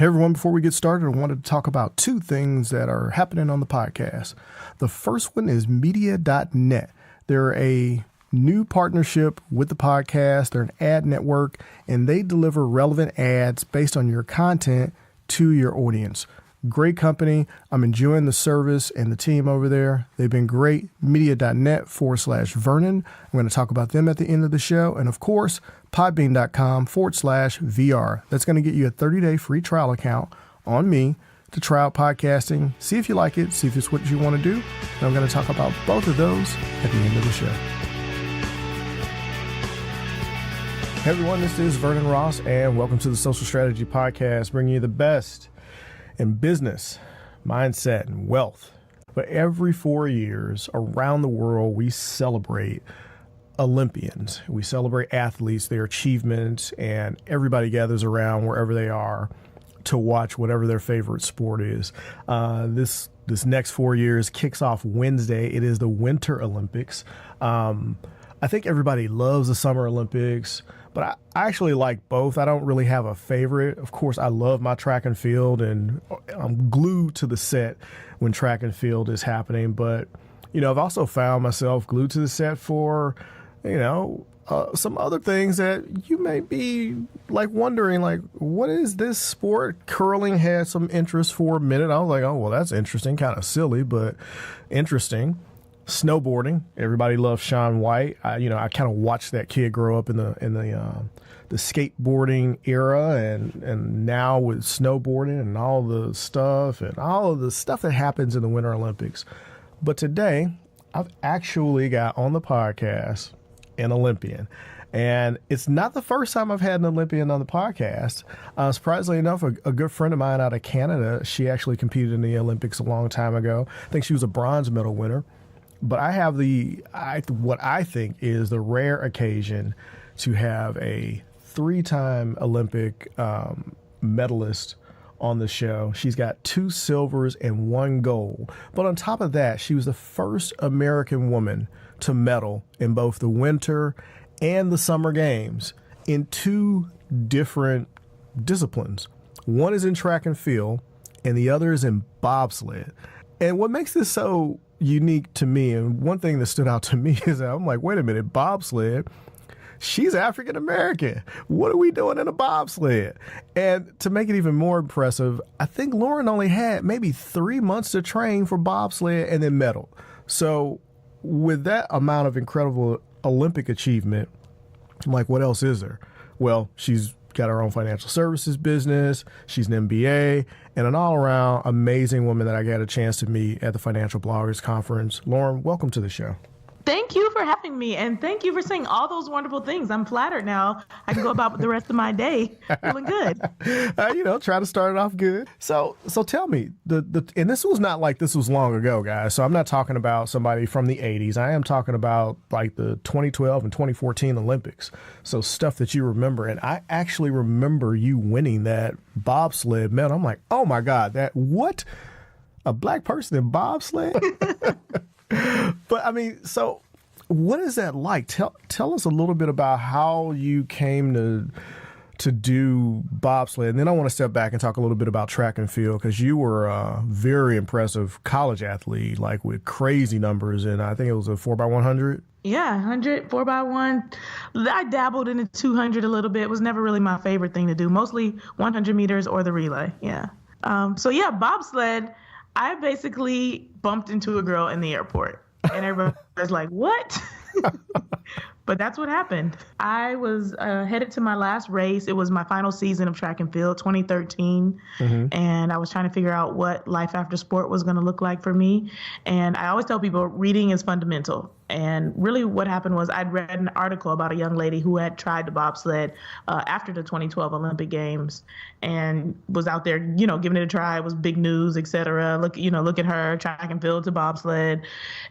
Hey everyone, before we get started, I wanted to talk about two things that are happening on the podcast. The first one is media.net. They're a new partnership with the podcast. They're an ad network, and they deliver relevant ads based on your content to your audience. Great company. I'm enjoying the service and the team over there. They've been great. Media.net/Vernon. I'm going to talk about them at the end of the show. And of course, podbean.com/VR. That's going to get you a 30-day free trial account on me to try out podcasting. See if you like it. See if it's what you want to do. And I'm going to talk about both of those at the end of the show. Hey everyone, this is Vernon Ross, and welcome to the Social Strategy Podcast, bringing you the best in business, mindset, and wealth. But every 4 years around the world, we celebrate Olympians. We celebrate athletes, their achievements, and everybody gathers around wherever they are to watch whatever their favorite sport is. This next 4 years kicks off Wednesday. It is the Winter Olympics. I think everybody loves the Summer Olympics, but I actually like both. I don't really have a favorite. Of course, I love my track and field, and I'm glued to the set when track and field is happening. But, I've also found myself glued to the set for, some other things that you may be wondering, what is this sport? Curling had some interest for a minute. I was like, oh, well, that's interesting. Kind of silly, but interesting. Snowboarding. Everybody loves Shaun White. I kind of watched that kid grow up in the skateboarding era, and now with snowboarding and all the stuff that happens in the Winter Olympics. But today, I've actually got on the podcast an Olympian. And it's not the first time I've had an Olympian on the podcast. Surprisingly enough, a good friend of mine out of Canada, she actually competed in the Olympics a long time ago. I think she was a bronze medal winner. But I have what I think is the rare occasion to have a 3-time Olympic medalist on the show. She's got 2 silvers and 1 gold. But on top of that, she was the first American woman to medal in both the Winter and the Summer Games in 2 different disciplines. One is in track and field, and the other is in bobsled. And what makes this so unique to me, and one thing that stood out to me, is that I'm like, wait a minute, bobsled, she's African American. What are we doing in a bobsled? And to make it even more impressive, I think Lauryn only had maybe 3 months to train for bobsled and then medal. So with that amount of incredible Olympic achievement, I'm like, what else is there? Well, she's got her own financial services business. She's an MBA and an all-around amazing woman that I got a chance to meet at the Financial Bloggers Conference. Lauryn, welcome to the show. Thank you for having me, and thank you for saying all those wonderful things. I'm flattered now. I can go about the rest of my day feeling good. Try to start it off good. So tell me, and this was not like this was long ago, guys. So I'm not talking about somebody from the 80s. I am talking about like the 2012 and 2014 Olympics. So stuff that you remember. And I actually remember you winning that bobsled medal. I'm like, oh my God, what? A black person in bobsled? But so what is that like? Tell us a little bit about how you came to do bobsled. And then I want to step back and talk a little bit about track and field, because you were a very impressive college athlete, with crazy numbers. And I think it was a 4x100. Yeah, 100, 4x1. I dabbled in the 200 a little bit. It was never really my favorite thing to do. Mostly 100 meters or the relay. Yeah. Bobsled, I basically bumped into a girl in the airport, and everybody was like, what? But that's what happened. I was headed to my last race. It was my final season of track and field, 2013. Mm-hmm. And I was trying to figure out what life after sport was going to look like for me. And I always tell people reading is fundamental. And really what happened was I'd read an article about a young lady who had tried to bobsled after the 2012 Olympic Games and was out there, giving it a try. It was big news, et cetera. Look at her, track and field to bobsled.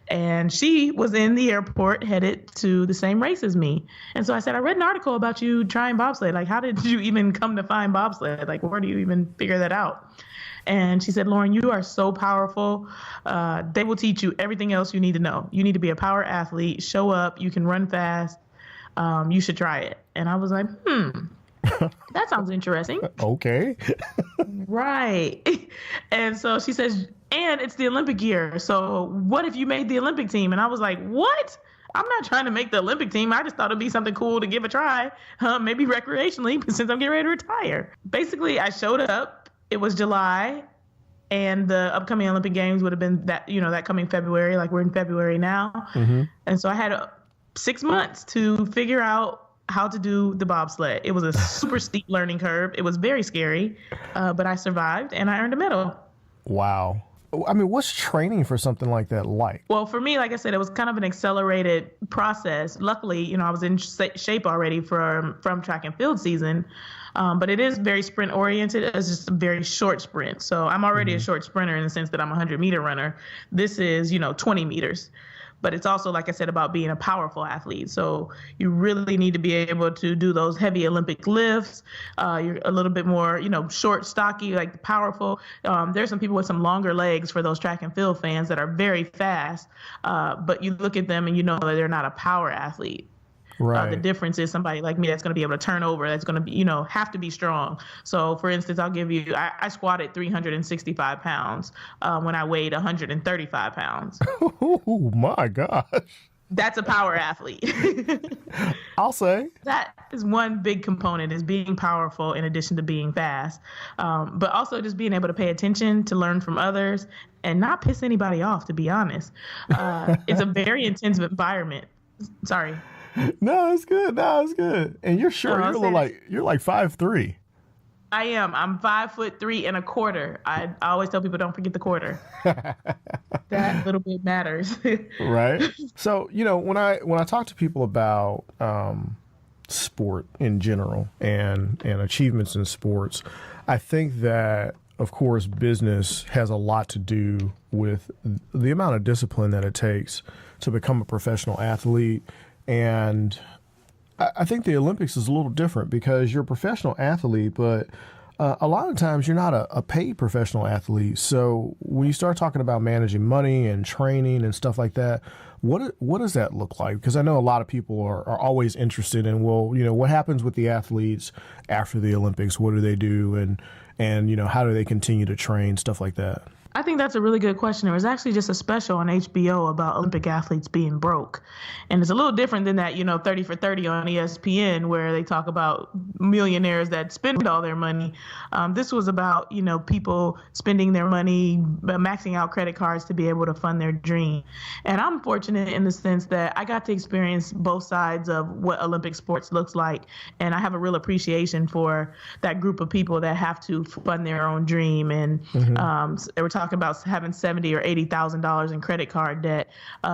And she was in the airport headed to the same race as me. And so I said, I read an article about you trying bobsled. How did you even come to find bobsled? Where do you even figure that out? And she said, Lauryn, you are so powerful. They will teach you everything else you need to know. You need to be a power athlete, show up, you can run fast. You should try it. And I was like, That sounds interesting. Okay. Right. And so she says, and it's the Olympic year. So what if you made the Olympic team? And I was like, what? I'm not trying to make the Olympic team. I just thought it'd be something cool to give a try, maybe recreationally, since I'm getting ready to retire. Basically, I showed up. It was July, and the upcoming Olympic Games would have been that coming February, like we're in February now. Mm-hmm. And so I had 6 months to figure out how to do the bobsled. It was a super steep learning curve. It was very scary, but I survived and I earned a medal. Wow. I mean, what's training for something like that like? Well, for me, like I said, it was kind of an accelerated process. Luckily, I was in shape already from track and field season, but it is very sprint oriented. It's just a very short sprint. So I'm already a short sprinter in the sense that I'm a 100-meter runner. This is, 20 meters. But it's also, like I said, about being a powerful athlete. So you really need to be able to do those heavy Olympic lifts. You're a little bit more, short, stocky, like powerful. There's some people with some longer legs for those track and field fans that are very fast. But you look at them and you know that they're not a power athlete. Right. The difference is somebody like me that's going to be able to turn over, that's going to be, have to be strong. So, for instance, I'll give you, I squatted 365 pounds when I weighed 135 pounds. Oh, my gosh. That's a power athlete. I'll say. That is one big component, is being powerful in addition to being fast. But also just being able to pay attention, to learn from others, and not piss anybody off, to be honest. It's a very intense environment. Sorry. No, it's good. And you're short. You're like 5'3". I am. I'm 5'3.25". I always tell people, don't forget the quarter. That little bit matters. Right. So, when I talk to people about sport in general and achievements in sports, I think that, of course, business has a lot to do with the amount of discipline that it takes to become a professional athlete. And I think the Olympics is a little different because you're a professional athlete, but a lot of times you're not a paid professional athlete. So when you start talking about managing money and training and stuff like that, what does that look like? Because I know a lot of people are always interested in, what happens with the athletes after the Olympics? What do they do? And how do they continue to train, stuff like that? I think that's a really good question. There was actually just a special on HBO about Olympic athletes being broke. And it's a little different than that, 30 for 30 on ESPN, where they talk about millionaires that spend all their money. This was about, people spending their money, maxing out credit cards to be able to fund their dream. And I'm fortunate in the sense that I got to experience both sides of what Olympic sports looks like. And I have a real appreciation for that group of people that have to fund their own dream. And they were talking about having $70,000 or $80,000 in credit card debt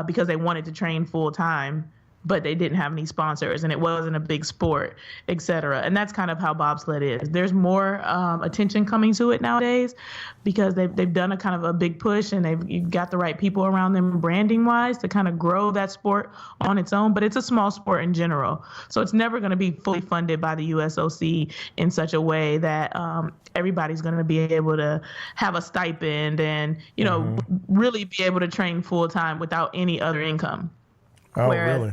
because they wanted to train full time, but they didn't have any sponsors and it wasn't a big sport, et cetera. And that's kind of how bobsled is. There's more attention coming to it nowadays because they've done a kind of a big push and you've got the right people around them branding wise to kind of grow that sport on its own, but it's a small sport in general. So it's never going to be fully funded by the USOC in such a way that everybody's going to be able to have a stipend and, really be able to train full time without any other income. Oh, really?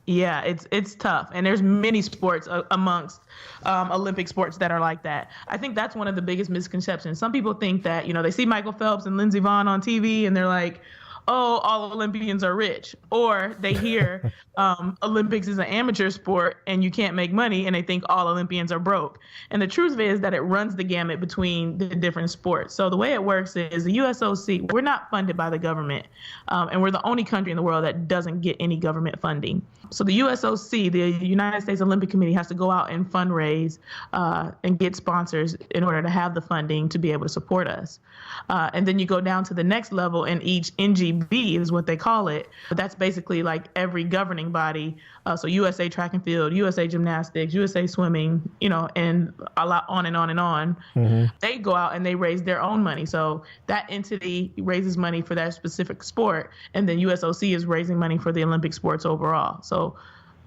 Yeah, it's tough. And there's many sports amongst Olympic sports that are like that. I think that's one of the biggest misconceptions. Some people think that, they see Michael Phelps and Lindsey Vonn on TV and they're like, oh, all Olympians are rich. Or they hear Olympics is an amateur sport and you can't make money and they think all Olympians are broke. And the truth is that it runs the gamut between the different sports. So the way it works is the USOC, we're not funded by the government. And we're the only country in the world that doesn't get any government funding. So the USOC, the United States Olympic Committee, has to go out and fundraise and get sponsors in order to have the funding to be able to support us. And then you go down to the next level, and each NGB is what they call it. But that's basically like every governing body. So USA Track and Field, USA Gymnastics, USA Swimming, and a lot on and on and on. Mm-hmm. They go out and they raise their own money. So that entity raises money for that specific sport. And then USOC is raising money for the Olympic sports overall. So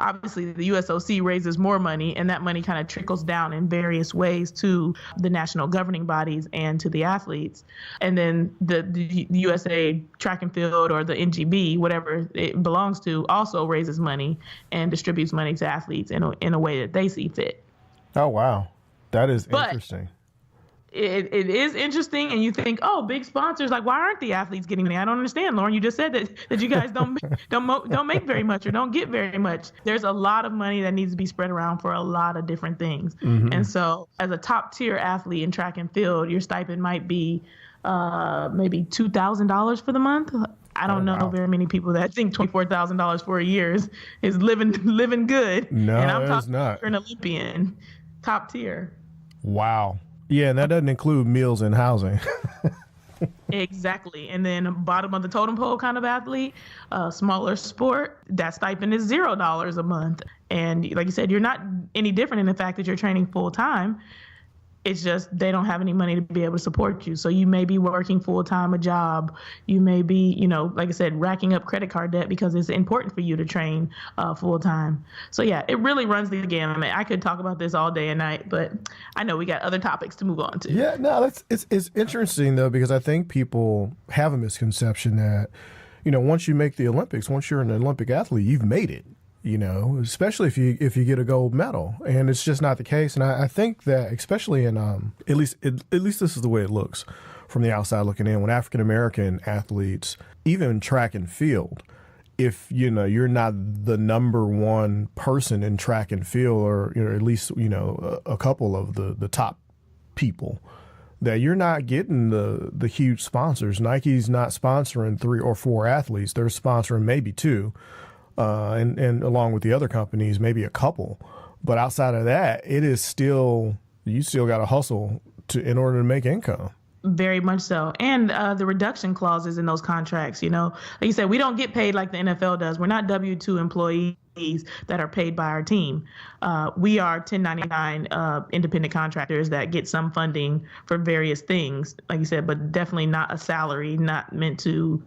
obviously the USOC raises more money, and that money kind of trickles down in various ways to the national governing bodies and to the athletes. And then the USA Track and Field, or the NGB, whatever it belongs to, also raises money and distributes money to athletes in a way that they see fit. Oh, wow. That is But interesting. it is interesting, and you think, oh, big sponsors, like, why aren't the athletes getting money? I don't understand, Lauren. You just said that you guys don't make very much or don't get very much. There's a lot of money that needs to be spread around for a lot of different things. And so as a top tier athlete in track and field, your stipend might be maybe $2,000 for the month. I don't know very many people that think $24,000 for a year is living good. No, and I'm it's not. for an Olympian, top tier. Wow. Yeah, and that doesn't include meals and housing. Exactly. And then bottom of the totem pole kind of athlete, smaller sport, that stipend is $0 a month. And like you said, you're not any different in the fact that you're training full time. It's just they don't have any money to be able to support you. So you may be working full time a job. You may be, like I said, racking up credit card debt because it's important for you to train full time. So yeah, it really runs the gamut. I could talk about this all day and night, but I know we got other topics to move on to. Yeah, no, it's interesting though, because I think people have a misconception that, once you make the Olympics, once you're an Olympic athlete, you've made it. Especially if you get a gold medal, and it's just not the case. And I think that, especially in at least this is the way it looks from the outside looking in, when African American athletes, even track and field, if you're not the number one person in track and field, or at least a couple of the top people, that you're not getting the huge sponsors. Nike's not sponsoring 3 or 4 athletes; they're sponsoring maybe 2. And along with the other companies, maybe a couple. But outside of that, you still got to hustle in order to make income. Very much so. And the reduction clauses in those contracts, like you said, we don't get paid like the NFL does. We're not W-2 employees that are paid by our team. We are 1099 independent contractors that get some funding for various things, like you said, but definitely not a salary, not meant to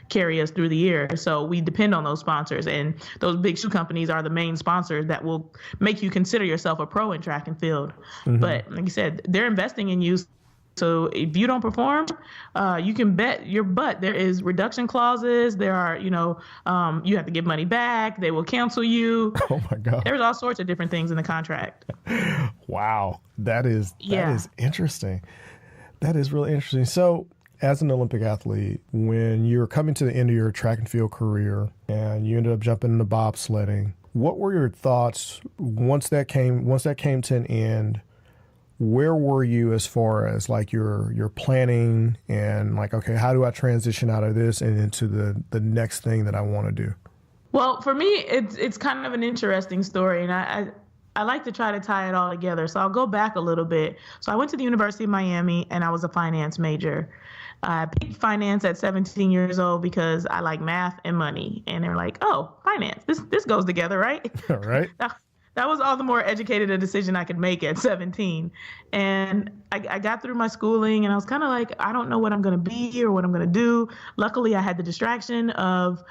carry us through the year. So we depend on those sponsors, and those big shoe companies are the main sponsors that will make you consider yourself a pro in track and field. But like you said, they're investing in you. So if you don't perform, you can bet your butt there is reduction clauses. There are, you have to give money back. They will cancel you. Oh my God. There's all sorts of different things in the contract. Wow. That is interesting. That is really interesting. So, as an Olympic athlete, when you're coming to the end of your track and field career and you ended up jumping into bobsledding, what were your thoughts once that came to an end? Where were you as far as like your planning and like, okay, how do I transition out of this and into the next thing that I want to do? Well, for me, it's kind of an interesting story, and I like to try to tie it all together. So I'll go back a little bit. So I went to the University of Miami, and I was a finance major. I picked finance at 17 years old because I like math and money. And they're like, oh, finance, this goes together, right? All right. That was all the more educated a decision I could make at 17. And I got through my schooling, and I was kind of like, I don't know what I'm going to be or what I'm going to do. Luckily, I had the distraction of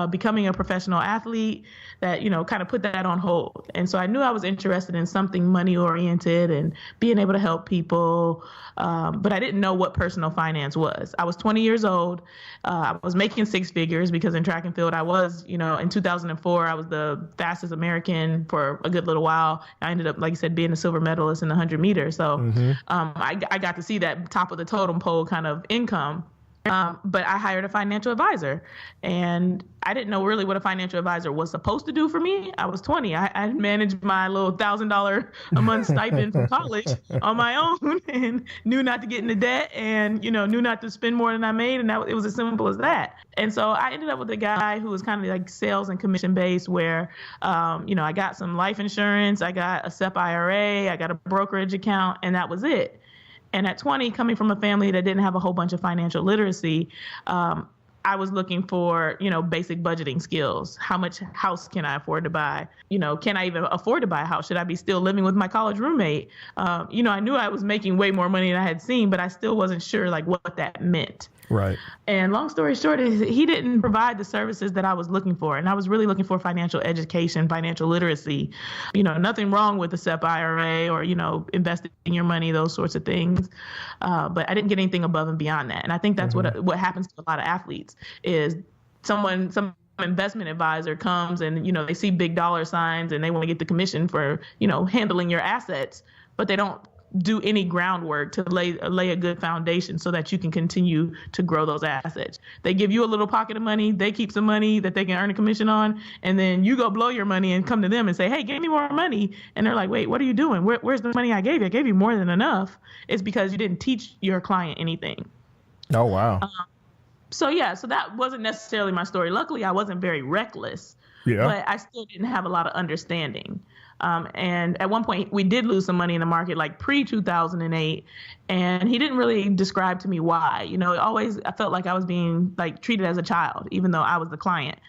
becoming a professional athlete that, kind of put that on hold. And so I knew I was interested in something money-oriented and being able to help people. But I didn't know what personal finance was. I was 20 years old. I was making 6 figures because in track and field, I was, in 2004, I was the fastest American for a good little while. I ended up, like you said, being a silver medalist in the 100 meters. So I got to see that top of the totem pole kind of income. But I hired a financial advisor, and I didn't know really what a financial advisor was supposed to do for me. I was 20. I managed my little $1,000 a month stipend from college on my own, and knew not to get into debt, and knew not to spend more than I made, and it was as simple as that. And so I ended up with a guy who was kind of like sales and commission based, where I got some life insurance, I got a SEP IRA, I got a brokerage account, and that was it. And at 20, coming from a family that didn't have a whole bunch of financial literacy, I was looking for, basic budgeting skills. How much house can I afford to buy? Can I even afford to buy a house? Should I be still living with my college roommate? I knew I was making way more money than I had seen, but I still wasn't sure like what that meant. Right. And long story short, he didn't provide the services that I was looking for. And I was really looking for financial education, financial literacy, nothing wrong with the SEP IRA or, investing your money, those sorts of things. But I didn't get anything above and beyond that. And I think that's what happens to a lot of athletes is somebody investment advisor comes and, they see big dollar signs and they want to get the commission for, handling your assets, but they don't do any groundwork to lay a good foundation so that you can continue to grow those assets. They give you a little pocket of money, they keep some money that they can earn a commission on, and then you go blow your money and come to them and say, hey, give me more money. And they're like, wait, what are you doing? Where's the money I gave you? I gave you more than enough. It's because you didn't teach your client anything. Oh, wow. So that wasn't necessarily my story. Luckily, I wasn't very reckless, but I still didn't have a lot of understanding. And at one point, we did lose some money in the market, like pre-2008, and he didn't really describe to me why. I felt like I was being treated as a child, even though I was the client.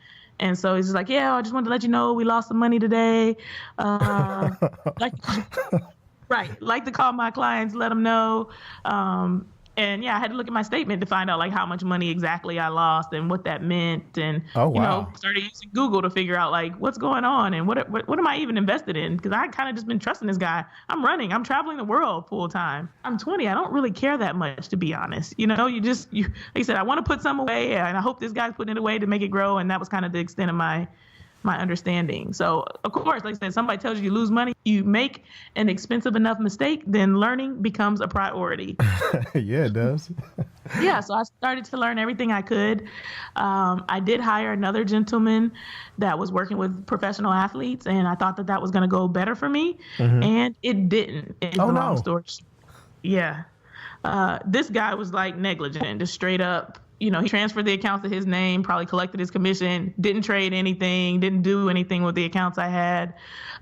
And so he's just like, yeah, I just wanted to let you know we lost some money today. Like to call my clients, let them know. And I had to look at my statement to find out how much money exactly I lost and what that meant. And, started using Google to figure out what's going on and what am I even invested in? Because I kind of just been trusting this guy. I'm traveling the world full time. I'm 20. I don't really care that much, to be honest. Like I said, I want to put some away and I hope this guy's putting it away to make it grow. And that was kind of the extent of my understanding. So, of course, like I said, somebody tells you you lose money, you make an expensive enough mistake, then learning becomes a priority. Yeah, it does. So I started to learn everything I could. I did hire another gentleman that was working with professional athletes, and I thought that was going to go better for me, and it didn't. It's a long story. Yeah. This guy was negligent, just straight up. He transferred the accounts to his name, probably collected his commission, didn't trade anything, didn't do anything with the accounts I had.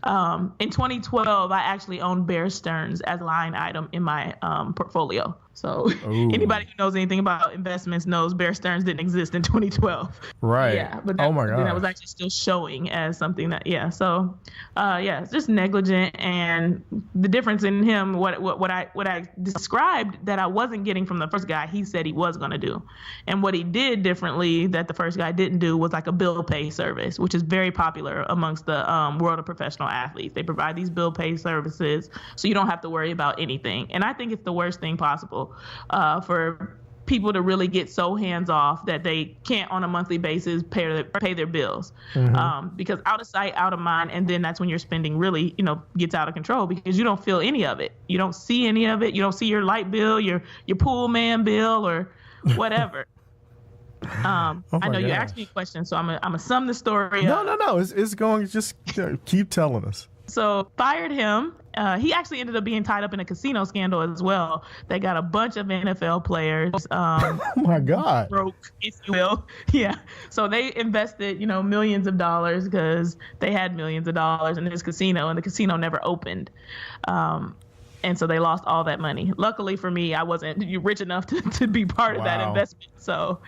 In 2012, I actually owned Bear Stearns as a line item in my portfolio. So anybody who knows anything about investments knows Bear Stearns didn't exist in 2012. Right. Yeah. But that was actually still showing as something that, So, it's just negligent. And the difference in him, what I described that I wasn't getting from the first guy, he said he was going to do. And what he did differently that the first guy didn't do was a bill pay service, which is very popular amongst the world of professional athletes. They provide these bill pay services so you don't have to worry about anything. And I think it's the worst thing possible for people to really get so hands off that they can't on a monthly basis pay their bills, because out of sight, out of mind, and then that's when your spending really gets out of control because you don't feel any of it. You don't see any of it. You don't see your light bill, your pool man bill, or whatever. I know you asked me a question, so I'm gonna sum the story up. No. It's going. Just keep telling us. So fired him. He actually ended up being tied up in a casino scandal as well. They got a bunch of NFL players. Oh my God. Broke, if you will. Yeah. So they invested, millions of dollars because they had millions of dollars in this casino, and the casino never opened. And so they lost all that money. Luckily for me, I wasn't rich enough to be part of that investment. So.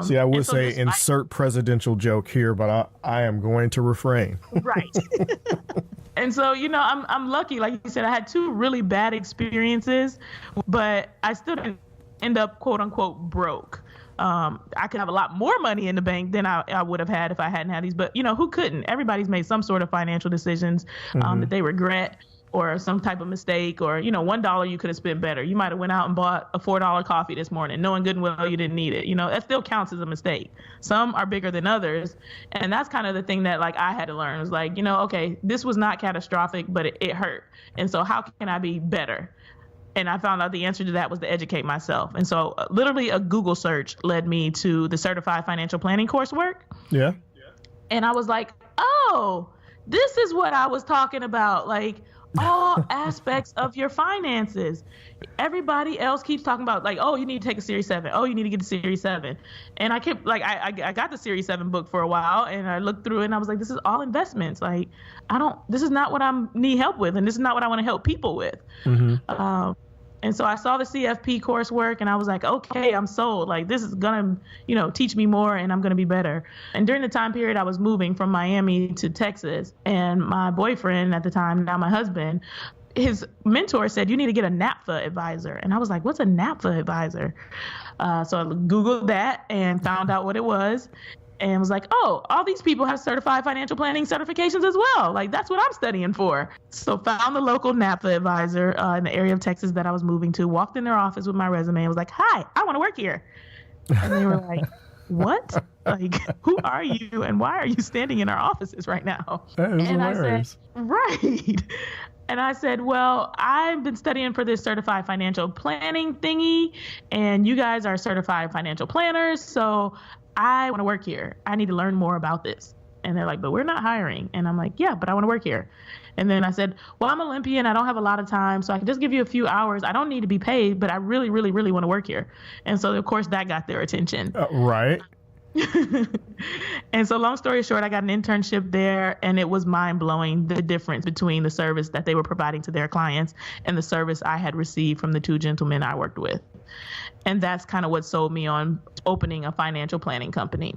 See, I would say insert presidential joke here, but I am going to refrain. Right. And so, I'm lucky. Like you said, I had 2 really bad experiences, but I still didn't end up, quote unquote, broke. I could have a lot more money in the bank than I would have had if I hadn't had these. But, who couldn't? Everybody's made some sort of financial decisions that they regret, or some type of mistake, or, $1 you could have spent better. You might have went out and bought a $4 coffee this morning, knowing good and well you didn't need it. That still counts as a mistake. Some are bigger than others. And that's kind of the thing that I had to learn. It was okay, this was not catastrophic, but it hurt. And so how can I be better? And I found out the answer to that was to educate myself. And so literally a Google search led me to the Certified Financial Planning coursework. Yeah. And I was like, oh, this is what I was talking about. All aspects of your finances. Everybody else keeps talking about oh, you need to take a Series 7. Oh, you need to get a Series 7. And I kept I got the Series 7 book for a while, and I looked through it and I was like, this is all investments. This is not what I need help with, and this is not what I want to help people with. And so I saw the CFP coursework and I was like, okay, I'm sold. This is going to, teach me more and I'm going to be better. And during the time period, I was moving from Miami to Texas, and my boyfriend at the time, now my husband, his mentor said, you need to get a NAPFA advisor. And I was like, what's a NAPFA advisor? So I Googled that and found out what it was. And was like, oh, all these people have certified financial planning certifications as well. That's what I'm studying for. So found the local NAPFA advisor in the area of Texas that I was moving to, walked in their office with my resume and was like, hi, I want to work here. And they were like, what? Like, who are you and why are you standing in our offices right now? That is And hilarious. I said, right. And I said, well, I've been studying for this certified financial planning thingy, and you guys are certified financial planners, so I want to work here. I need to learn more about this. And they're like, but we're not hiring. And I'm like, yeah, but I want to work here. And then I said, well, I'm Olympian. I don't have a lot of time, so I can just give you a few hours. I don't need to be paid, but I really, really, really want to work here. And so, of course, that got their attention. Right. And so long story short, I got an internship there, and it was mind-blowing, the difference between the service that they were providing to their clients and the service I had received from the two gentlemen I worked with. And that's kind of what sold me on opening a financial planning company.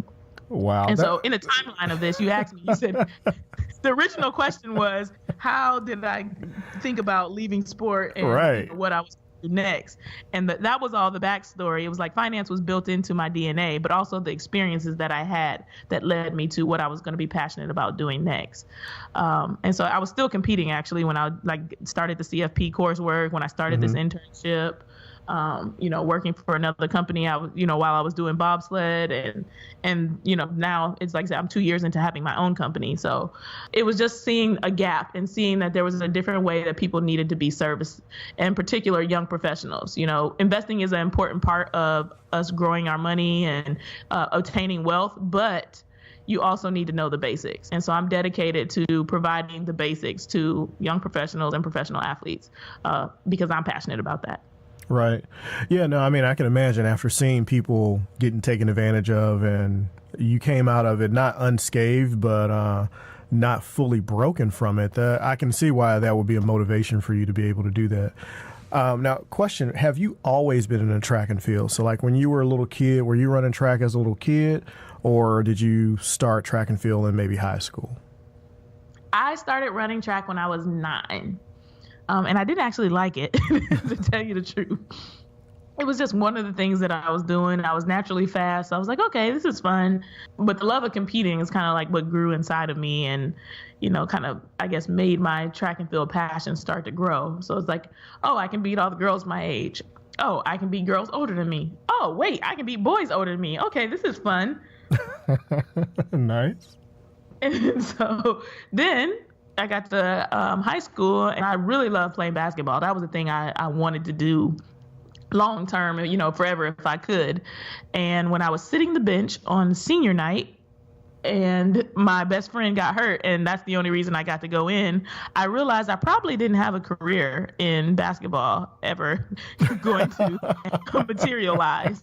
Wow. And so in the timeline of this, you asked me, you said, the original question was, how did I think about leaving sport and what I was next? And that was all the backstory. It was like finance was built into my DNA, but also the experiences that I had that led me to what I was going to be passionate about doing next. And so I was still competing actually when I started the CFP coursework, when I started this internship. Working for another company, I was, while I was doing bobsled and now it's like I said, I'm 2 years into having my own company. So it was just seeing a gap and seeing that there was a different way that people needed to be serviced, in particular young professionals. Investing is an important part of us growing our money and obtaining wealth, but you also need to know the basics. And so I'm dedicated to providing the basics to young professionals and professional athletes because I'm passionate about that. Right. Yeah, no, I mean, I can imagine after seeing people getting taken advantage of, and you came out of it not unscathed, but not fully broken from it, I can see why that would be a motivation for you to be able to do that. Now, question, have you always been in a track and field? So like when you were a little kid, were you running track as a little kid, or did you start track and field in maybe high school? I started running track when I was 9. And I didn't actually like it, to tell you the truth. It was just one of the things that I was doing. I was naturally fast. So I was like, okay, this is fun. But the love of competing is kind of like what grew inside of me and, kind of, I guess, made my track and field passion start to grow. So it's like, oh, I can beat all the girls my age. Oh, I can beat girls older than me. Oh, wait, I can beat boys older than me. Okay, this is fun. Nice. And so then I got to high school, and I really loved playing basketball. That was the thing I wanted to do long term, forever if I could. And when I was sitting the bench on senior night and my best friend got hurt, and that's the only reason I got to go in, I realized I probably didn't have a career in basketball ever going to materialize.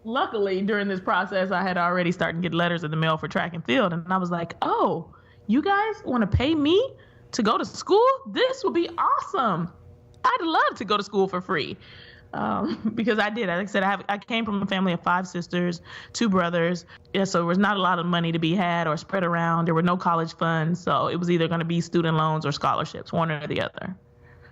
Luckily, during this process, I had already started to get letters in the mail for track and field, and I was like, oh, you guys want to pay me to go to school? This would be awesome. I'd love to go to school for free. Because I did. Like I said, I came from a family of 5 sisters, 2 brothers. Yeah, so there was not a lot of money to be had or spread around. There were no college funds. So it was either going to be student loans or scholarships, one or the other.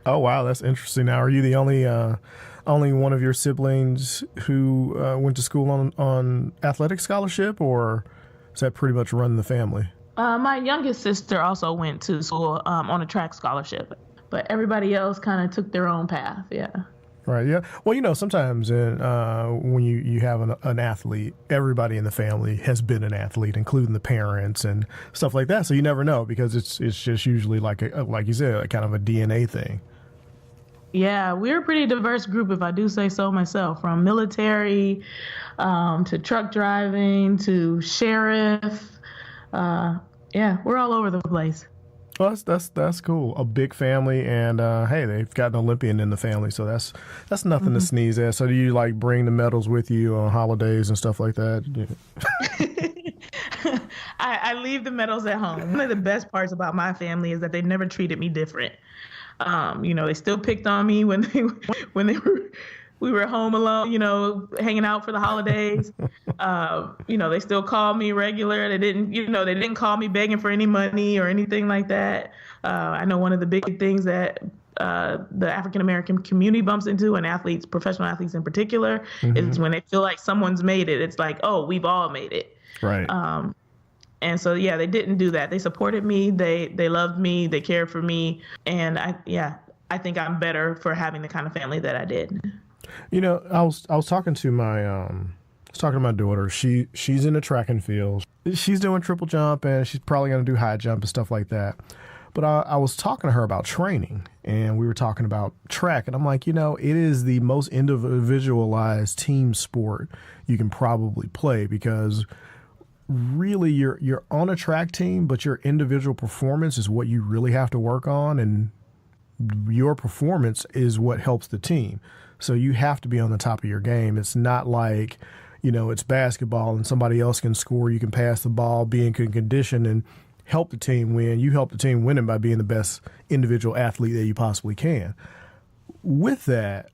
Oh, wow. That's interesting. Now, are you the only one of your siblings who went to school on athletic scholarship, or does that pretty much run the family? My youngest sister also went to school on a track scholarship, but everybody else kind of took their own path. Yeah. Right. Yeah. Well, sometimes when you have an athlete, everybody in the family has been an athlete, including the parents and stuff like that. So you never know, because it's just usually like you said, kind of a DNA thing. Yeah, we're a pretty diverse group, if I do say so myself, from military to truck driving to sheriff. Yeah, we're all over the place. Well, that's cool. A big family, and hey, they've got an Olympian in the family, so that's nothing to sneeze at. So do you like bring the medals with you on holidays and stuff like that? Yeah. I leave the medals at home. One of the best parts about my family is that they never treated me different. They still picked on me when we were home alone, hanging out for the holidays. They still call me regular. They didn't call me begging for any money or anything like that. I know one of the big things that the African-American community bumps into, and athletes, professional athletes in particular, is when they feel like someone's made it. It's like, oh, we've all made it. Right. And so, yeah, they didn't do that. They supported me. They loved me. They cared for me. And I think I'm better for having the kind of family that I did. I was talking to my was talking to my daughter. She's in the track and field. She's doing triple jump, and she's probably going to do high jump and stuff like that. But I was talking to her about training, and we were talking about track, and I'm like, it is the most individualized team sport you can probably play, because really you're on a track team, but your individual performance is what you really have to work on, and your performance is what helps the team. So you have to be on the top of your game. It's not like, it's basketball and somebody else can score. You can pass the ball, be in good condition, and help the team win. You help the team winning by being the best individual athlete that you possibly can. With that,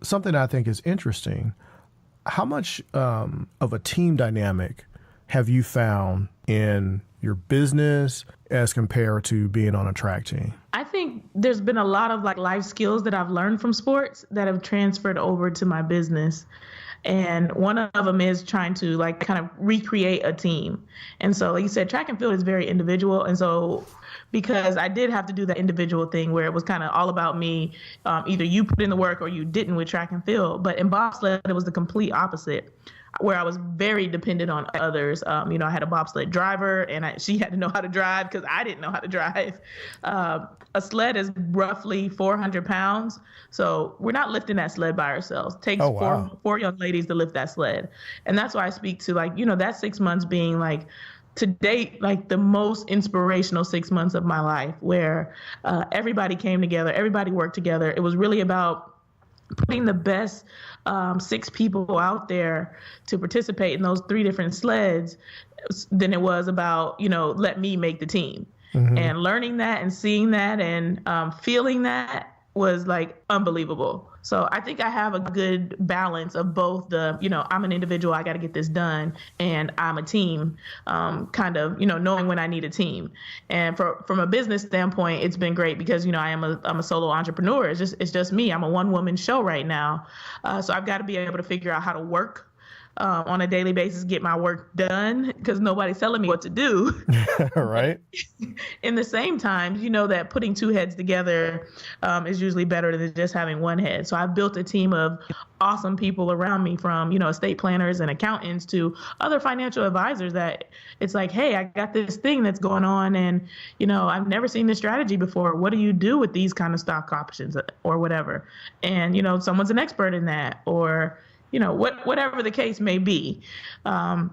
something I think is interesting, how much of a team dynamic have you found in your business as compared to being on a track team? I think there's been a lot of life skills that I've learned from sports that have transferred over to my business. And one of them is trying to kind of recreate a team. And so, like you said, track and field is very individual. And so because I did have to do that individual thing where it was kind of all about me, either you put in the work or you didn't with track and field. But in bobsled, it was the complete opposite, where I was very dependent on others. I had a bobsled driver, and she had to know how to drive because I didn't know how to drive. A sled is roughly 400 pounds. So we're not lifting that sled by ourselves. It takes four young ladies to lift that sled. And that's why I speak to that 6 months being to date, the most inspirational 6 months of my life, where everybody came together, everybody worked together. It was really about putting the best 6 people out there to participate in those 3 different sleds than it was about, let me make the team. Mm-hmm. And learning that and seeing that and feeling that was unbelievable. So I think I have a good balance of both the, I'm an individual, I got to get this done, and I'm a team, knowing when I need a team. And from a business standpoint, it's been great because, I'm a solo entrepreneur. It's just me. I'm a one-woman show right now. So I've got to be able to figure out how to work on a daily basis, get my work done, because nobody's telling me what to do. Right. In the same time, that putting 2 heads together is usually better than just having 1 head. So I've built a team of awesome people around me, from, estate planners and accountants to other financial advisors, that it's hey, I got this thing that's going on, and, I've never seen this strategy before. What do you do with these kind of stock options or whatever? And, someone's an expert in that, or whatever the case may be. And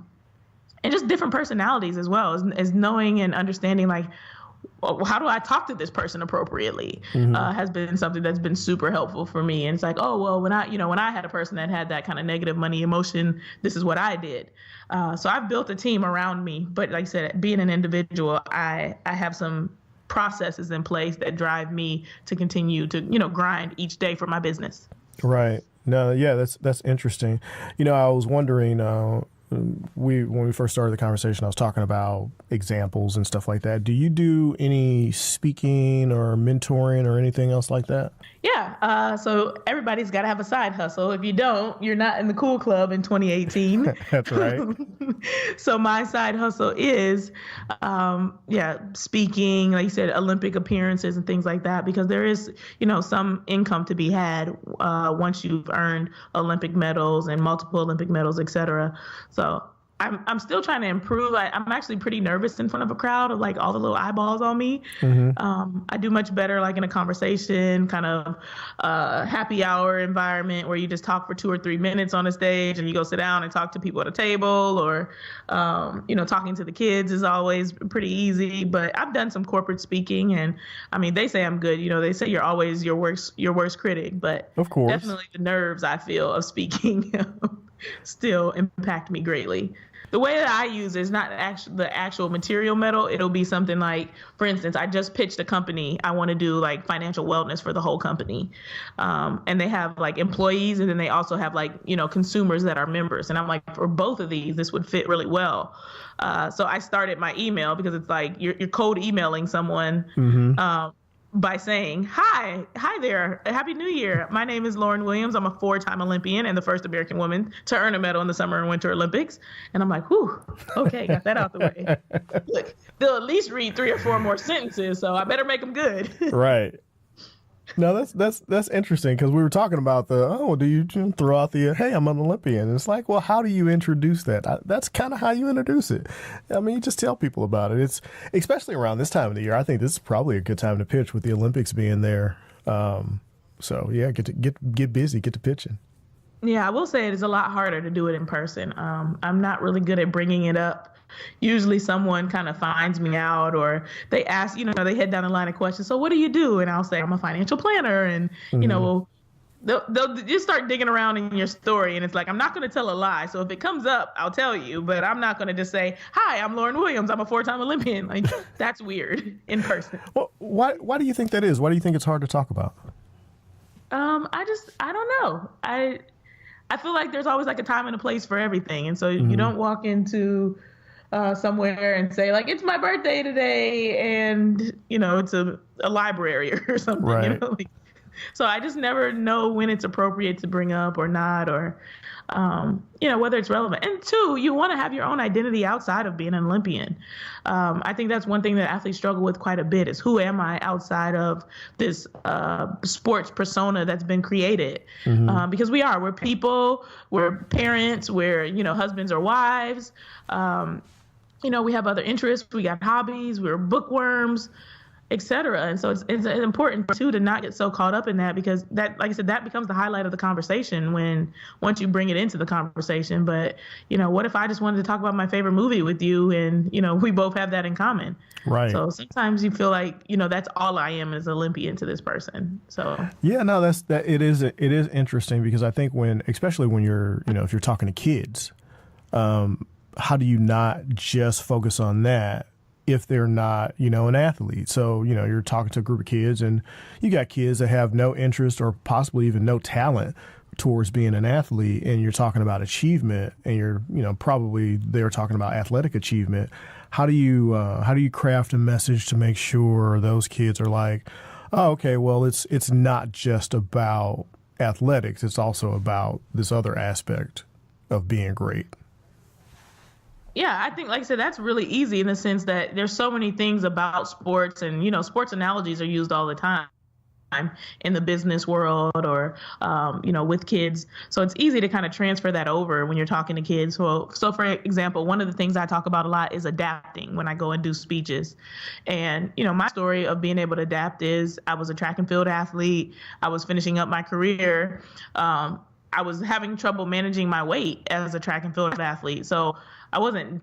just different personalities as well, as knowing and understanding, how do I talk to this person appropriately, mm-hmm. Has been something that's been super helpful for me. And it's when I had a person that had that kind of negative money emotion, this is what I did. So I've built a team around me. But like I said, being an individual, I have some processes in place that drive me to continue to, grind each day for my business. Right. No, yeah, that's interesting. I was wondering, when we first started the conversation, I was talking about examples and stuff like that. Do you do any speaking or mentoring or anything else like that? Yeah. So everybody's got to have a side hustle. If you don't, you're not in the cool club in 2018. That's right. So my side hustle is, speaking, like you said, Olympic appearances and things like that, because there is, some income to be had once you've earned Olympic medals and multiple Olympic medals, et cetera. So I'm still trying to improve. I'm actually pretty nervous in front of a crowd of all the little eyeballs on me. Mm-hmm. I do much better in a conversation, kind of happy hour environment where you just talk for 2 or 3 minutes on a stage and you go sit down and talk to people at a table, or, talking to the kids is always pretty easy. But I've done some corporate speaking, and they say I'm good. They say you're always your worst critic, but of course, definitely the nerves I feel of speaking still impact me greatly. The way that I use it is not the actual material medal. It'll be something for instance, I just pitched a company. I want to do financial wellness for the whole company. And they have employees, and then they also have consumers that are members. And I'm for both of these, this would fit really well. So I started my email, because it's you're cold emailing someone, mm-hmm. By saying, hi there, Happy New Year. My name is Lauryn Williams. I'm a 4-time Olympian and the first American woman to earn a medal in the Summer and Winter Olympics. And I'm whew, okay, got that out the way. Look, they'll at least read 3 or 4 more sentences, so I better make them good. Right. No, that's interesting because we were talking about do you throw out the hey, I'm an Olympian? And it's like, well, how do you introduce that? That's kind of how you introduce it. I mean, you just tell people about it. It's especially around this time of the year. I think this is probably a good time to pitch with the Olympics being there. So yeah, get busy, get to pitching. Yeah, I will say it is a lot harder to do it in person. I'm not really good at bringing it up. Usually someone kind of finds me out, or they ask, they head down the line of questions. So what do you do? And I'll say, I'm a financial planner. And, they'll just start digging around in your story. And it's like, I'm not going to tell a lie. So if it comes up, I'll tell you. But I'm not going to just say, hi, I'm Lauryn Williams. I'm a 4-time Olympian. Like, that's weird in person. Well, why do you think that is? Why do you think it's hard to talk about? I don't know. I feel like there's always like a time and a place for everything. And so you don't walk into somewhere and say like, it's my birthday today, and it's a library or something. Right. So I just never know when it's appropriate to bring up or not, or whether it's relevant. And two, you want to have your own identity outside of being an Olympian. I think that's one thing that athletes struggle with quite a bit, is who am I outside of this sports persona that's been created? Because we're people, we're parents, we're husbands or wives. We have other interests, we got hobbies, we're bookworms, etc. And so it's important too to not get so caught up in that, because that, like I said, that becomes the highlight of the conversation once you bring it into the conversation. But what if I just wanted to talk about my favorite movie with you, and we both have that in common? Right. So sometimes you feel like that's all I am as Olympian to this person. So yeah, no, it is interesting, because I think especially when you're if you're talking to kids, how do you not just focus on that if they're not, an athlete? So, you're talking to a group of kids, and you got kids that have no interest or possibly even no talent towards being an athlete, and you're talking about achievement, and you're, probably they're talking about athletic achievement. How do you craft a message to make sure those kids are like, oh, okay, well, it's not just about athletics. It's also about this other aspect of being great. Yeah, I think, like I said, that's really easy in the sense that there's so many things about sports, and, sports analogies are used all the time in the business world, or, with kids. So it's easy to kind of transfer that over when you're talking to kids. So for example, one of the things I talk about a lot is adapting when I go and do speeches. And, my story of being able to adapt is I was a track and field athlete. I was finishing up my career. I was having trouble managing my weight as a track and field athlete. So I wasn't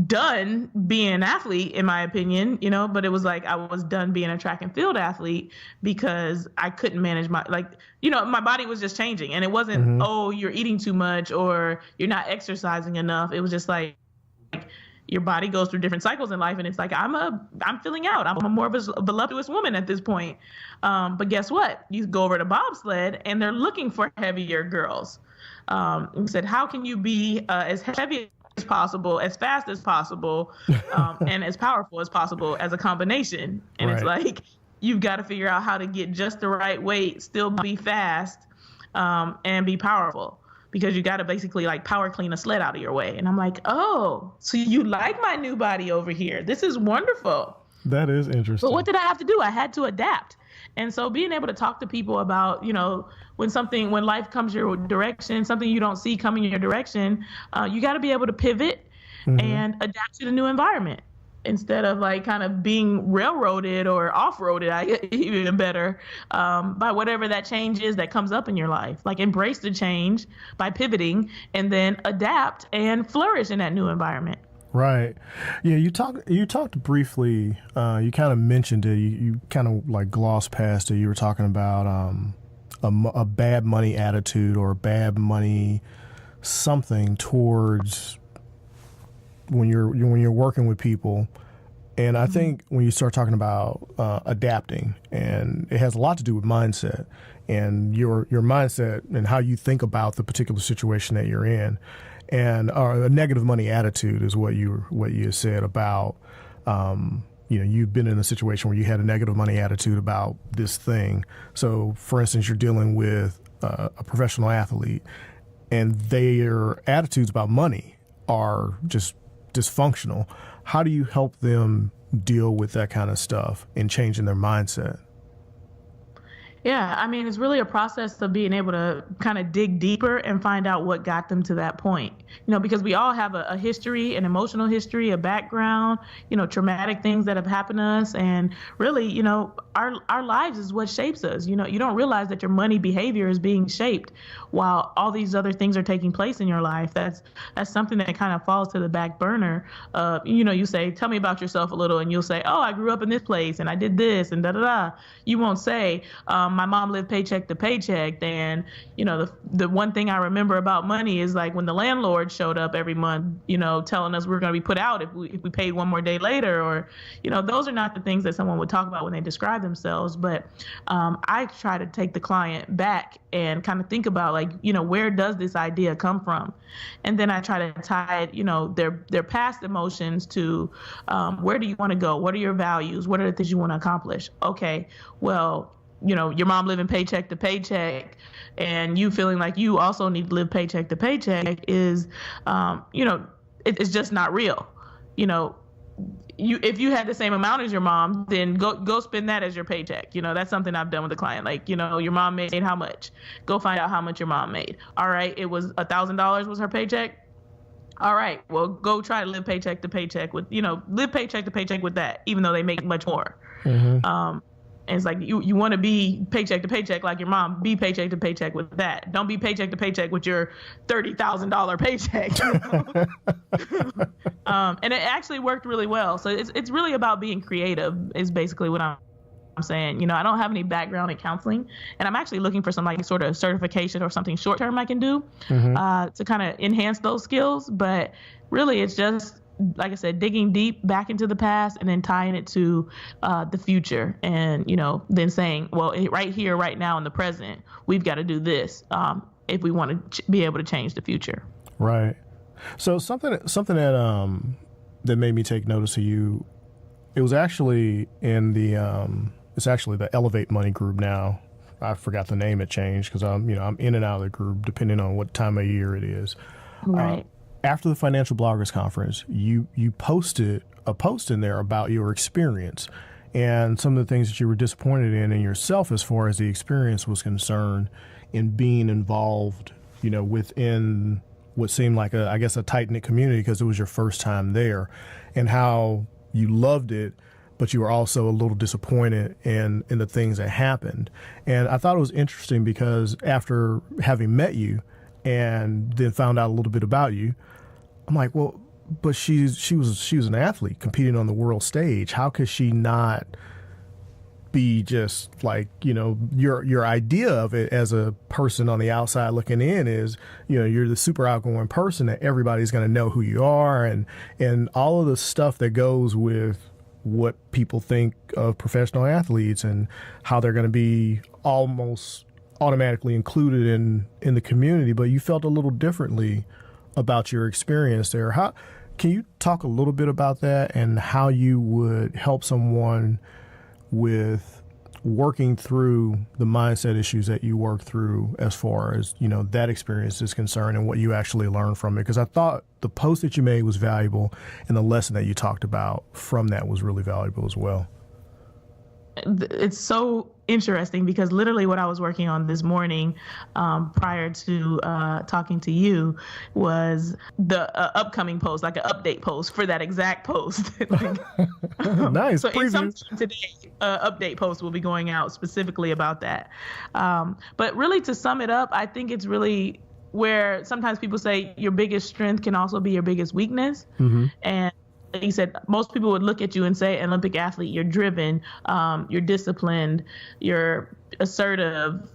done being an athlete, in my opinion, but it was like I was done being a track and field athlete because I couldn't manage my body was just changing. And it wasn't, oh, you're eating too much or you're not exercising enough. It was just like your body goes through different cycles in life. And it's like, I'm filling out. I'm more of a voluptuous woman at this point. But guess what? You go over to bobsled and they're looking for heavier girls. And said, how can you be as heavy as possible, as fast as possible, and as powerful as possible as a combination? And It's like, you've got to figure out how to get just the right weight, still be fast, and be powerful, because you got to basically like power clean a sled out of your way. And I'm like, oh, so you like my new body over here. This is wonderful. That is interesting. But what did I have to do? I had to adapt. And so being able to talk to people about, when life comes your direction, something you don't see coming your direction, you got to be able to pivot and adapt to the new environment instead of like kind of being railroaded or off-roaded, even better, by whatever that change is that comes up in your life. Like embrace the change by pivoting and then adapt and flourish in that new environment. Right. Yeah, you talked briefly, you kind of mentioned it, you kind of like glossed past it. You were talking about a bad money attitude or bad money something towards when you're working with people. And I think when you start talking about adapting, and it has a lot to do with mindset and your mindset and how you think about the particular situation that you're in. And a negative money attitude is what you said about, you've been in a situation where you had a negative money attitude about this thing. So, for instance, you're dealing with a professional athlete, and their attitudes about money are just dysfunctional. How do you help them deal with that kind of stuff and changing their mindset? Yeah, I mean, it's really a process of being able to kind of dig deeper and find out what got them to that point. Because we all have a history, an emotional history, a background, traumatic things that have happened to us. And really, our lives is what shapes us. You don't realize that your money behavior is being shaped while all these other things are taking place in your life. That's something that kind of falls to the back burner. You say, tell me about yourself a little, and you'll say, oh, I grew up in this place and I did this and da-da-da. You won't say, my mom lived paycheck to paycheck. And, the one thing I remember about money is like when the landlord showed up every month, telling us we're going to be put out if we paid one more day later, or, those are not the things that someone would talk about when they describe themselves. But I try to take the client back and kind of think about like, where does this idea come from? And then I try to tie it, their past emotions to where do you want to go? What are your values? What are the things you want to accomplish? Okay, well, your mom living paycheck to paycheck and you feeling like you also need to live paycheck to paycheck is, it's just not real. If you had the same amount as your mom, then go spend that as your paycheck. That's something I've done with the client. Like, your mom made how much? Go find out how much your mom made. All right, it was $1,000 was her paycheck. All right, well, go try to live paycheck to paycheck with, live paycheck to paycheck with that, even though they make much more. Mm-hmm. And it's like you want to be paycheck to paycheck like your mom. Be paycheck to paycheck with that. Don't be paycheck to paycheck with your $30,000 paycheck. And it actually worked really well. So it's really about being creative is basically what I'm saying. I don't have any background in counseling, and I'm actually looking for some like sort of certification or something short term I can do to kind of enhance those skills. But really, it's just, like I said, digging deep back into the past and then tying it to the future, and then saying, well, right here, right now in the present, we've got to do this if we want to be able to change the future. Right. So something that made me take notice of you, it was actually in it's actually the Elevate Money group now. I forgot the name it changed because I'm in and out of the group depending on what time of year it is. Right. After the Financial Bloggers Conference, you posted a post in there about your experience and some of the things that you were disappointed in yourself as far as the experience was concerned in being involved, within what seemed like a tight-knit community because it was your first time there, and how you loved it, but you were also a little disappointed in the things that happened. And I thought it was interesting because after having met you and then found out a little bit about you, I'm like, well, but she was an athlete competing on the world stage. How could she not be just like, your idea of it as a person on the outside looking in is, you're the super outgoing person that everybody's going to know who you are, and all of the stuff that goes with what people think of professional athletes and how they're going to be almost automatically included in the community. But you felt a little differently about your experience there. Can you talk a little bit about that and how you would help someone with working through the mindset issues that you work through as far as, that experience is concerned and what you actually learned from it? Because I thought the post that you made was valuable and the lesson that you talked about from that was really valuable as well. It's so interesting because literally what I was working on this morning prior to talking to you was the upcoming post, like an update post for that exact post. Nice. So in some time today, update post will be going out specifically about that. But really to sum it up, I think it's really where sometimes people say your biggest strength can also be your biggest weakness. Mm-hmm. And he said most people would look at you and say, Olympic athlete, you're driven, you're disciplined, you're assertive,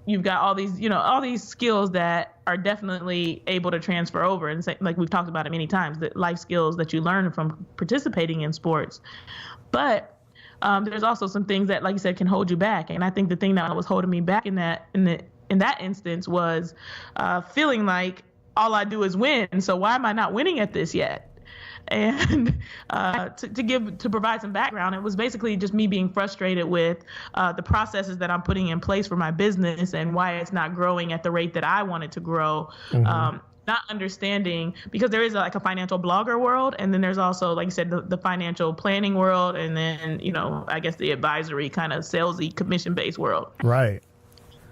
you've got all these skills that are definitely able to transfer over, and say, like we've talked about it many times, the life skills that you learn from participating in sports. But there's also some things that, like you said, can hold you back. And I think the thing that was holding me back in that instance was feeling like all I do is win. So why am I not winning at this yet? And to provide some background, it was basically just me being frustrated with the processes that I'm putting in place for my business and why it's not growing at the rate that I want it to grow. Mm-hmm. not understanding, because there is like a financial blogger world, and then there's also, like you said, the financial planning world, and then, I guess the advisory kind of salesy commission-based world. Right.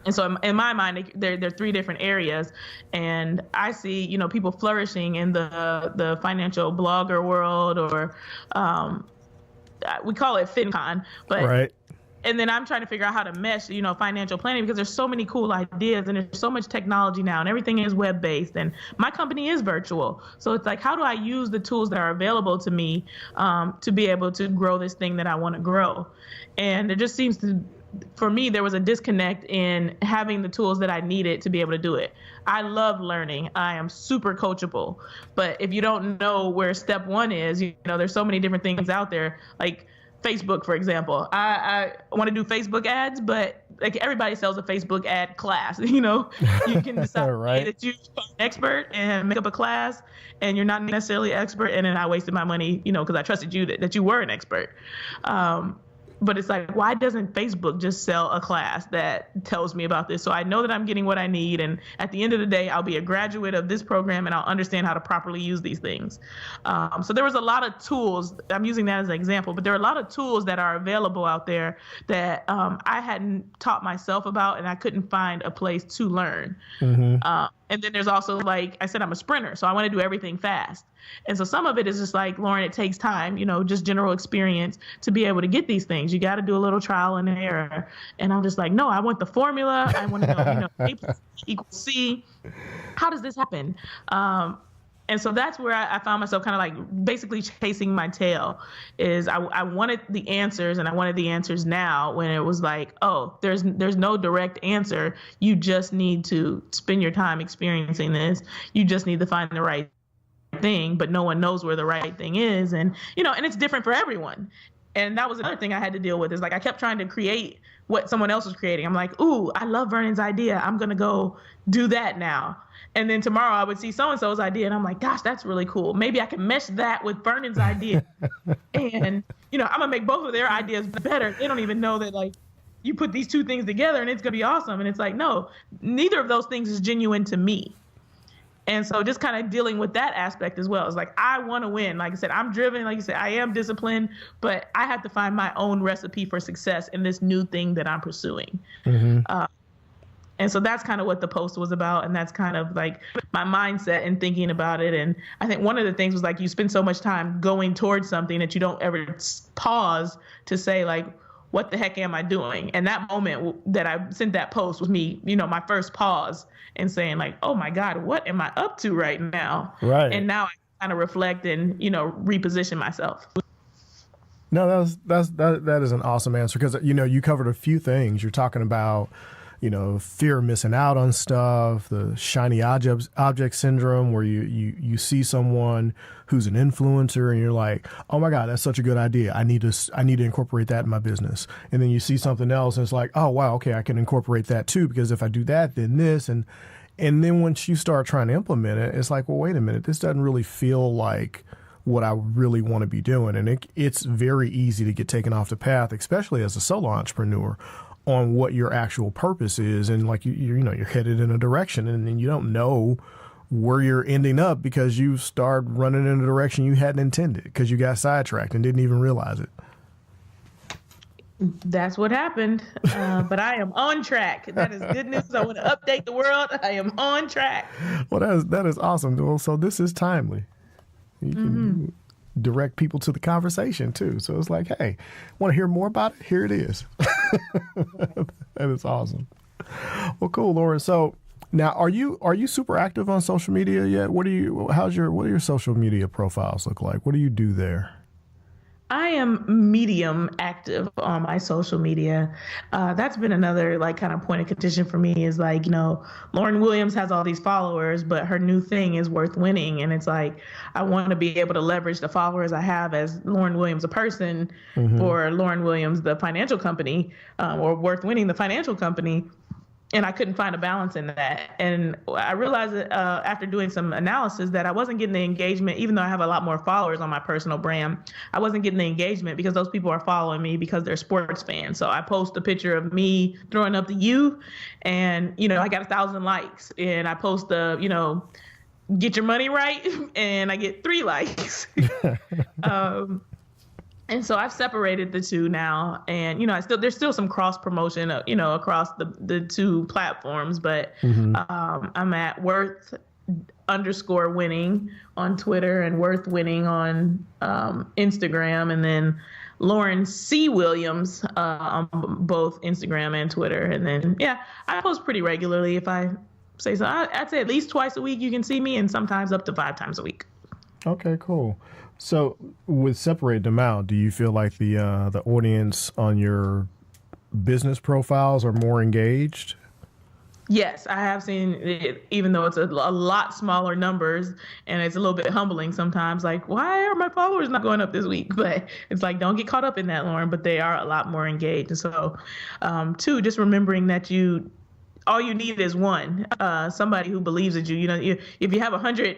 And so in my mind, they're three different areas, and I see, people flourishing in the financial blogger world, or we call it FinCon, but right. And then I'm trying to figure out how to mesh, financial planning, because there's so many cool ideas and there's so much technology now, and everything is web-based, and my company is virtual. So it's like, how do I use the tools that are available to me to be able to grow this thing that I want to grow? And it just seems to, for me, there was a disconnect in having the tools that I needed to be able to do it. I love learning. I am super coachable. But if you don't know where step one is, there's so many different things out there. Like Facebook, for example. I want to do Facebook ads, but like everybody sells a Facebook ad class. You can decide right. that you're an expert and make up a class, and you're not necessarily an expert. And then I wasted my money, because I trusted you that you were an expert. But it's like, why doesn't Facebook just sell a class that tells me about this? So I know that I'm getting what I need. And at the end of the day, I'll be a graduate of this program, and I'll understand how to properly use these things. So there was a lot of tools. I'm using that as an example, but there are a lot of tools that are available out there that I hadn't taught myself about, and I couldn't find a place to learn. Mm-hmm. And then there's also, like I said, I'm a sprinter, so I want to do everything fast. And so some of it is just like, Lauryn, it takes time, just general experience to be able to get these things. You got to do a little trial and error. And I'm just like, no, I want the formula. I want to know, A plus B equals C. How does this happen? And so that's where I found myself kind of like basically chasing my tail. Is I wanted the answers, and I wanted the answers now, when it was like, oh, there's no direct answer. You just need to spend your time experiencing this. You just need to find the right thing, but no one knows where the right thing is. And, and it's different for everyone. And that was another thing I had to deal with, is like, I kept trying to create what someone else was creating. I'm like, ooh, I love Vernon's idea. I'm going to go do that now. And then tomorrow I would see so-and-so's idea, and I'm like, gosh, that's really cool. Maybe I can mesh that with Vernon's idea. And, I'm going to make both of their ideas better. They don't even know that, like, you put these two things together and it's going to be awesome. And it's like, no, neither of those things is genuine to me. And so just kind of dealing with that aspect as well. It's like, I want to win. Like I said, I'm driven. Like you said, I am disciplined, but I have to find my own recipe for success in this new thing that I'm pursuing. Mm-hmm. And so that's kind of what the post was about. And that's kind of like my mindset and thinking about it. And I think one of the things was like, you spend so much time going towards something that you don't ever pause to say, like, what the heck am I doing? And that moment that I sent that post was me, my first pause and saying, like, oh my God, what am I up to right now? Right. And now I kind of reflect and, reposition myself. No, that is an awesome answer, because, you covered a few things. You're talking about, fear of missing out on stuff, the shiny object syndrome, where you see someone who's an influencer and you're like, oh my God, that's such a good idea. I need to incorporate that in my business. And then you see something else and it's like, oh wow, okay, I can incorporate that too, because if I do that, then this. And then once you start trying to implement it, it's like, well, wait a minute, this doesn't really feel like what I really want to be doing. And it's very easy to get taken off the path, especially as a solo entrepreneur, on what your actual purpose is. And like, you're headed in a direction, and then you don't know where you're ending up because you started running in a direction you hadn't intended, because you got sidetracked and didn't even realize it. That's what happened. But I am on track. That is good news. I want to update the world. I am on track. Well, that is awesome. Well, so this is timely. You can direct people to the conversation too. So it's like, hey, want to hear more about it? Here it is. That is awesome. Well, cool, Lauryn. So now, are you super active on social media yet? What do your social media profiles look like? What do you do there? I am medium active on my social media. That's been another like kind of point of contention for me, is like, Lauryn Williams has all these followers, but her new thing is worth winning. And it's like, I want to be able to leverage the followers I have as Lauryn Williams, a person, for Lauryn Williams, the financial company, or worth winning, the financial company. And I couldn't find a balance in that. And I realized that, after doing some analysis, that I wasn't getting the engagement, even though I have a lot more followers on my personal brand. I wasn't getting the engagement because those people are following me because they're sports fans. So I post a picture of me throwing up the U, and, I got 1,000 likes. And I post get your money right, and I get 3 likes. And so I've separated the two now, and there's still some cross promotion, across the two platforms. But I'm at Worth_winning on Twitter and Worth Winning on Instagram, and then Lauryn C. Williams on both Instagram and Twitter. And then I post pretty regularly. If I say so, I'd say at least twice a week you can see me, and sometimes up to 5 times a week. Okay, cool. So with separating them out, do you feel like the audience on your business profiles are more engaged? Yes, I have seen it, even though it's a lot smaller numbers, and it's a little bit humbling sometimes. Like, why are my followers not going up this week? But it's like, don't get caught up in that, Lauren. But they are a lot more engaged. And so, 2, just remembering that all you need is one, somebody who believes in you. If you have 100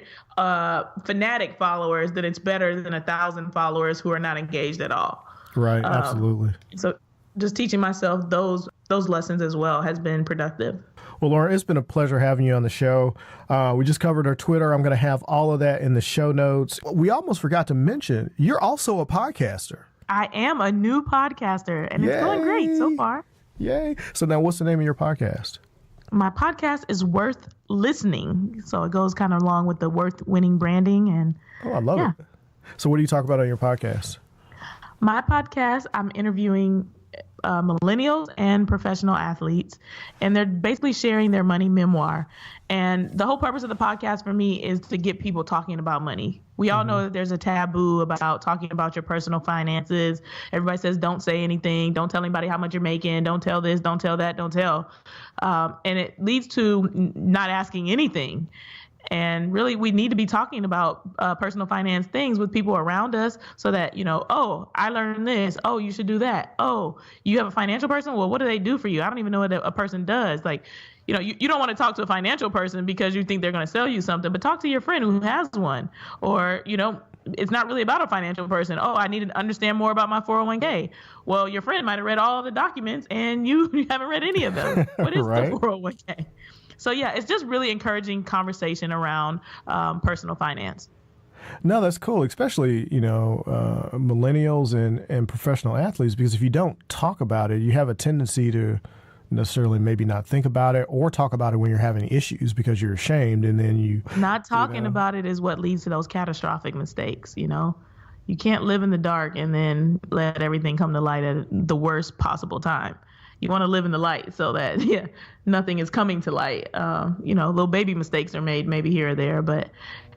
fanatic followers, then it's better than 1,000 followers who are not engaged at all. Right, absolutely. So just teaching myself those lessons as well has been productive. Well, Lauryn, it's been a pleasure having you on the show. We just covered our Twitter. I'm going to have all of that in the show notes. We almost forgot to mention, you're also a podcaster. I am a new podcaster, and It's going great so far. Yay. So now what's the name of your podcast? My podcast is Worth Listening. So it goes kind of along with the Worth Winning branding. And I love it. So what do you talk about on your podcast? My podcast, I'm interviewing millennials and professional athletes, and they're basically sharing their money memoir. And the whole purpose of the podcast for me is to get people talking about money. We all know that there's a taboo about talking about your personal finances. Everybody says, don't say anything. Don't tell anybody how much you're making. Don't tell this. Don't tell that. Don't tell. And it leads to not asking anything. And really, we need to be talking about personal finance things with people around us so that, oh, I learned this. Oh, you should do that. Oh, you have a financial person? Well, what do they do for you? I don't even know what a person does. Like, you don't want to talk to a financial person because you think they're going to sell you something, but talk to your friend who has one. Or, it's not really about a financial person. Oh, I need to understand more about my 401k. Well, your friend might have read all the documents and you haven't read any of them. What is Right. the 401k? So, it's just really encouraging conversation around personal finance. No, that's cool, especially, millennials and professional athletes, because if you don't talk about it, you have a tendency to necessarily maybe not think about it or talk about it when you're having issues because you're ashamed, and then you... Not talking about it is what leads to those catastrophic mistakes, You can't live in the dark and then let everything come to light at the worst possible time. You want to live in the light so that nothing is coming to light. Little baby mistakes are made maybe here or there, but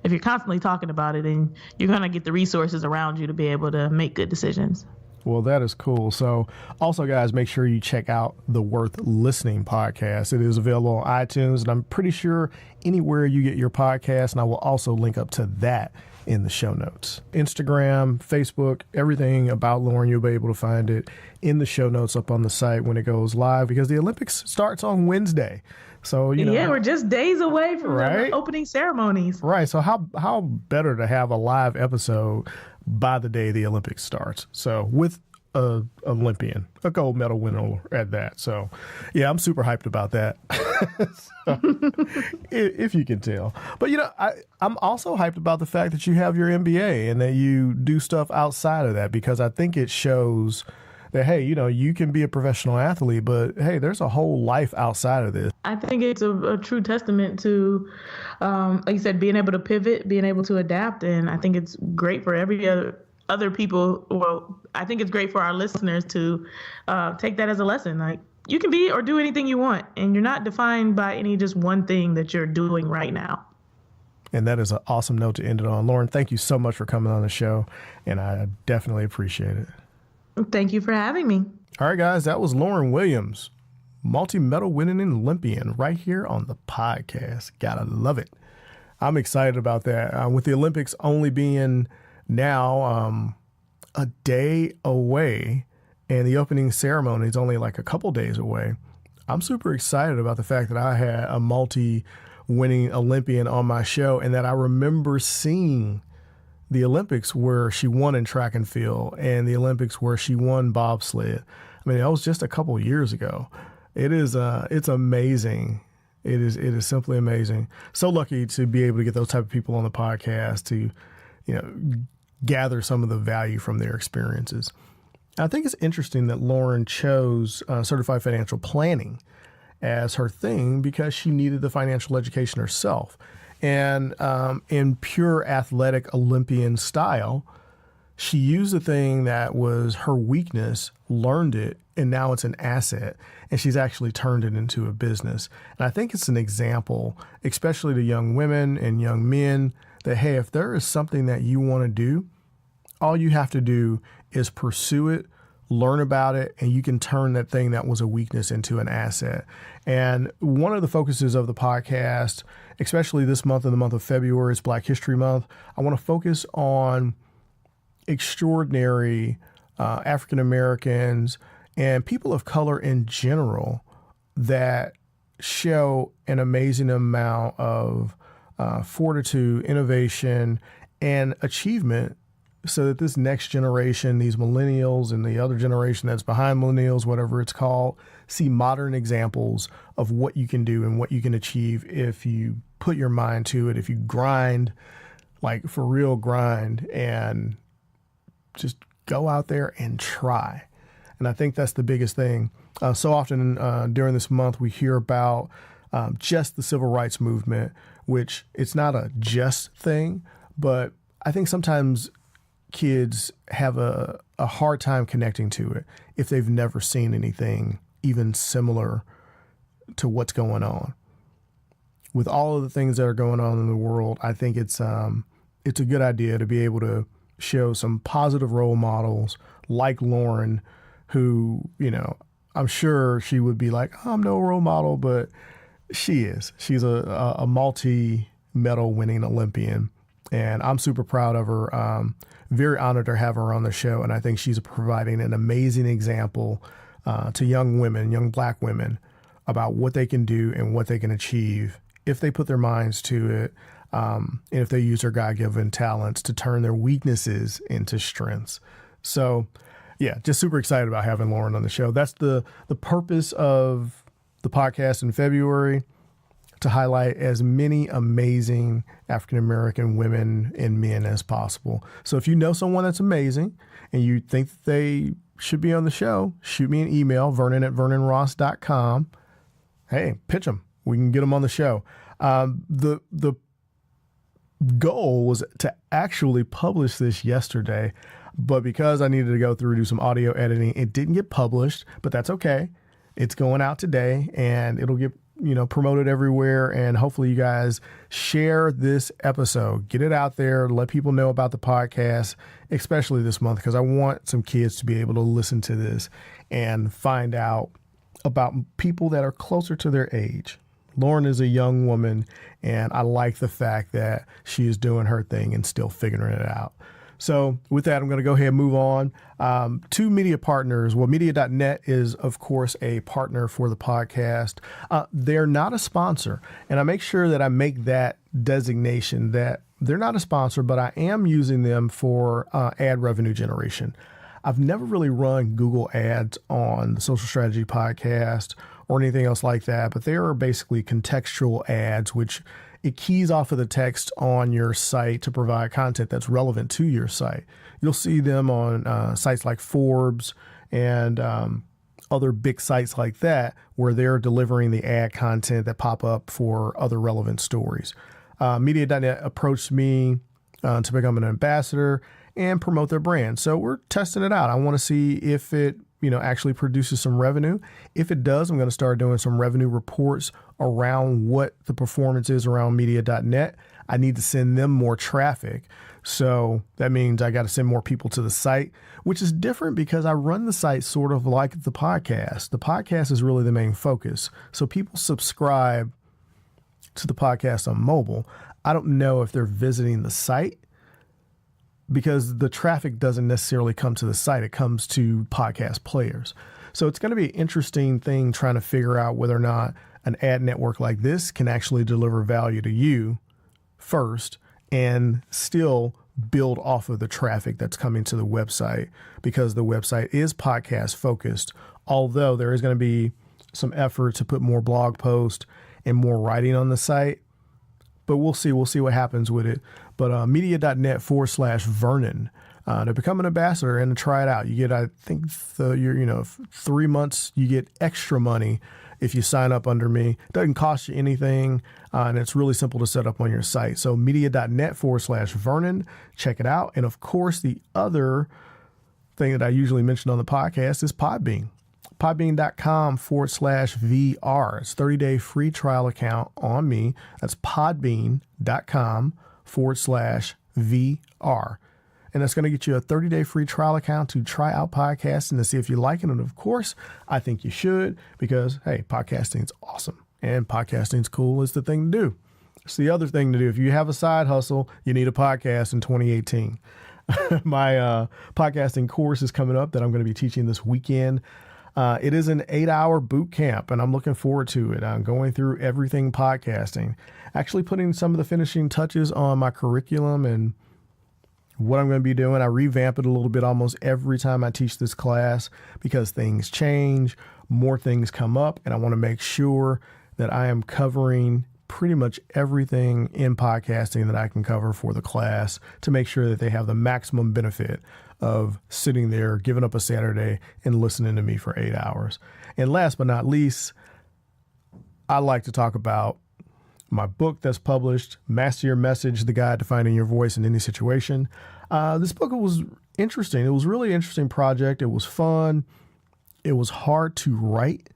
if you're constantly talking about it, then you're going to get the resources around you to be able to make good decisions. Well, that is cool. So also, guys, make sure you check out the Worth Listening podcast. It is available on iTunes, and I'm pretty sure anywhere you get your podcast, and I will also link up to that in the show notes. Instagram, Facebook, everything about Lauryn, you'll be able to find it in the show notes up on the site when it goes live, because the Olympics starts on Wednesday. So, we're just days away from the opening ceremonies. Right. So how better to have a live episode by the day the Olympics starts. So with a Olympian, a gold medal winner at that. So I'm super hyped about that. If you can tell. But I'm also hyped about the fact that you have your MBA and that you do stuff outside of that, because I think it shows that, hey, you can be a professional athlete, but hey, there's a whole life outside of this. I think it's a true testament to, like you said, being able to pivot, being able to adapt. And I think it's great for every other people. Well, I think it's great for our listeners to take that as a lesson. Like, you can be or do anything you want, and you're not defined by any just one thing that you're doing right now. And that is an awesome note to end it on. Lauryn, thank you so much for coming on the show, and I definitely appreciate it. Thank you for having me. All right, guys, that was Lauryn Williams, multi-medal winning Olympian, right here on the podcast. Gotta love it. I'm excited about that. With the Olympics only being now a day away, and the opening ceremony is only like a couple days away, I'm super excited about the fact that I had a multi-winning Olympian on my show, and that I remember seeing the Olympics where she won in track and field and the Olympics where she won bobsled. I mean, that was just a couple years ago. It's amazing It is simply amazing. So lucky to be able to get those type of people on the podcast to, gather some of the value from their experiences. I think it's interesting that Lauryn chose certified financial planning as her thing because she needed the financial education herself. And in pure athletic Olympian style, she used the thing that was her weakness, learned it, and now it's an asset. And she's actually turned it into a business. And I think it's an example, especially to young women and young men, that, hey, if there is something that you want to do, all you have to do is pursue it, learn about it, and you can turn that thing that was a weakness into an asset. And one of the focuses of the podcast, especially this month, in the month of February, it's Black History Month, I want to focus on extraordinary African Americans and people of color in general that show an amazing amount of fortitude, innovation, and achievement, so that this next generation, these millennials and the other generation that's behind millennials, whatever it's called, see modern examples of what you can do and what you can achieve if you put your mind to it, if you grind, like for real grind, and just go out there and try. And I think that's the biggest thing. So often during this month, we hear about just the civil rights movement, which it's not a just thing, but I think sometimes kids have a hard time connecting to it if they've never seen anything even similar to what's going on. With all of the things that are going on in the world, I think it's a good idea to be able to show some positive role models like Lauryn, who, I'm sure she would be like, oh, I'm no role model, but she is. She's a multi-medal winning Olympian, and I'm super proud of her. Very honored to have her on the show, and I think she's providing an amazing example to young women, young Black women, about what they can do and what they can achieve if they put their minds to it, and if they use their God-given talents to turn their weaknesses into strengths. So, yeah, just super excited about having Lauryn on the show. That's the purpose of the podcast in February, to highlight as many amazing African-American women and men as possible. So if you know someone that's amazing and you think that they should be on the show, shoot me an email, vernon@vernonross.com. Hey, pitch them. We can get them on the show. The goal was to actually publish this yesterday, but because I needed to go through and do some audio editing, it didn't get published, but that's okay. It's going out today, and it'll get promoted everywhere, and hopefully you guys share this episode, get it out there, let people know about the podcast, especially this month, because I want some kids to be able to listen to this and find out about people that are closer to their age. Lauryn is a young woman, and I like the fact that she is doing her thing and still figuring it out. So with that, I'm going to go ahead and move on. Two media partners. Well, media.net is, of course, a partner for the podcast. They're not a sponsor, and I make sure that I make that designation that they're not a sponsor, but I am using them for ad revenue generation. I've never really run Google ads on the Social Strategy podcast or anything else like that, but they are basically contextual ads, which it keys off of the text on your site to provide content that's relevant to your site. You'll see them on sites like Forbes and other big sites like that, where they're delivering the ad content that pop up for other relevant stories. Media.net approached me to become an ambassador and promote their brand. So we're testing it out. I want to see if it actually produces some revenue. If it does, I'm going to start doing some revenue reports around what the performance is around media.net. I need to send them more traffic. So that means I got to send more people to the site, which is different because I run the site sort of like the podcast. The podcast is really the main focus. So people subscribe to the podcast on mobile. I don't know if they're visiting the site, because the traffic doesn't necessarily come to the site. It comes to podcast players. So it's going to be an interesting thing trying to figure out whether or not an ad network like this can actually deliver value to you first and still build off of the traffic that's coming to the website, because the website is podcast focused, although there is going to be some effort to put more blog posts and more writing on the site. But we'll see what happens with it. But media.net/Vernon to become an ambassador and to try it out. You get, I think, 3 months, you get extra money if you sign up under me. It doesn't cost you anything, and it's really simple to set up on your site. So media.net/Vernon, check it out. And of course, the other thing that I usually mention on the podcast is Podbean. Podbean.com/VR. It's 30-day free trial account on me. That's podbean.com/VR. And that's going to get you a 30-day free trial account to try out podcasting to see if you like it. And of course, I think you should, because, hey, podcasting is awesome and podcasting is cool. It's the thing to do. It's the other thing to do. If you have a side hustle, you need a podcast in 2018. My podcasting course is coming up that I'm going to be teaching this weekend. It is an 8-hour boot camp, and I'm looking forward to it. I'm going through everything podcasting, actually putting some of the finishing touches on my curriculum and what I'm going to be doing. I revamp it a little bit almost every time I teach this class because things change, more things come up, and I want to make sure that I am covering pretty much everything in podcasting that I can cover for the class to make sure that they have the maximum benefit of sitting there, giving up a Saturday and listening to me for 8 hours. And last but not least, I like to talk about my book that's published, Master Your Message, The Guide to Finding Your Voice in Any Situation. This book was interesting. It was a really interesting project. It was fun. It was hard to write.